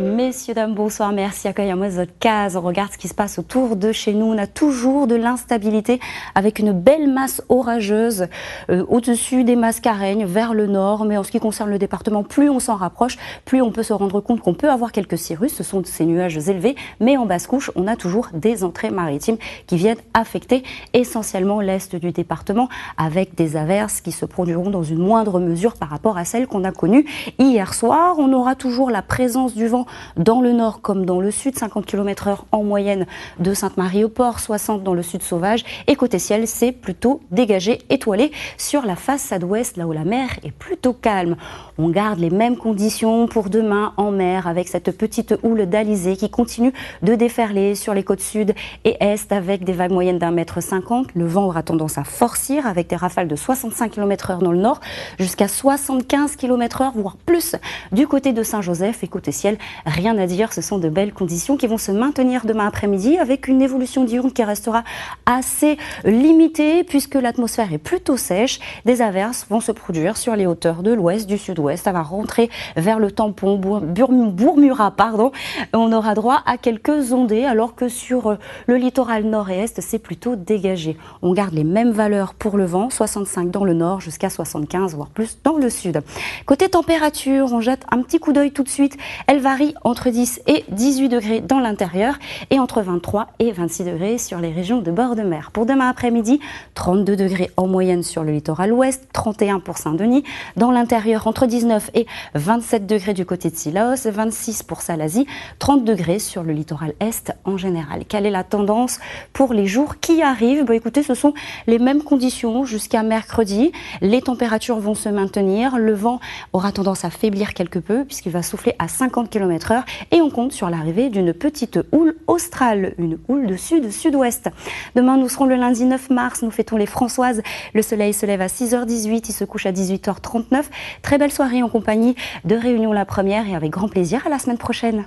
Messieurs, dames, bonsoir, merci. Accueil à moi votre case. On regarde ce qui se passe autour de chez nous. On a toujours de l'instabilité avec une belle masse orageuse au-dessus des Mascareignes vers le nord. Mais en ce qui concerne le département, plus on s'en rapproche, plus on peut se rendre compte qu'on peut avoir quelques cirrus. Ce sont ces nuages élevés, mais en basse couche, on a toujours des entrées maritimes qui viennent affecter essentiellement l'est du département avec des averses qui se produiront dans une moindre mesure par rapport à celles qu'on a connues hier soir. On aura toujours la présence du vent dans le nord comme dans le sud, 50 km/h en moyenne de Sainte-Marie-au-Port, 60 dans le sud sauvage. Et côté ciel, c'est plutôt dégagé, étoilé sur la façade ouest, là où la mer est plutôt calme. On garde les mêmes conditions pour demain en mer avec cette petite houle d'Alizé qui continue de déferler sur les côtes sud et est avec des vagues moyennes d'1,50 m. Le vent aura tendance à forcir avec des rafales de 65 km/h dans le nord jusqu'à 75 km/h, voire plus du côté de Saint-Joseph. Et côté ciel, rien à dire, ce sont de belles conditions qui vont se maintenir demain après-midi avec une évolution diurne qui restera assez limitée puisque l'atmosphère est plutôt sèche. Des averses vont se produire sur les hauteurs de l'ouest, du sud-ouest. Ça va rentrer vers le tampon Bourmura, pardon. On aura droit à quelques ondées alors que sur le littoral nord et est, c'est plutôt dégagé. On garde les mêmes valeurs pour le vent, 65 dans le nord jusqu'à 75 voire plus dans le sud. Côté température, on jette un petit coup d'œil tout de suite. Elle varie entre 10 et 18 degrés dans l'intérieur et entre 23 et 26 degrés sur les régions de bord de mer. Pour demain après-midi, 32 degrés en moyenne sur le littoral ouest, 31 pour Saint-Denis. Dans l'intérieur, entre 19 et 27 degrés du côté de Sillaos, 26 pour Salazie, 30 degrés sur le littoral est en général. Quelle est la tendance pour les jours qui arrivent? Écoutez, ce sont les mêmes conditions jusqu'à mercredi. Les températures vont se maintenir. Le vent aura tendance à faiblir quelque peu puisqu'il va souffler à 50 km/h et on compte sur l'arrivée d'une petite houle australe, une houle de sud-sud-ouest. Demain, nous serons le lundi 9 mars, nous fêtons les Françoises. Le soleil se lève à 6h18, il se couche à 18h39. Très belle soirée en compagnie de Réunion la Première et avec grand plaisir à la semaine prochaine.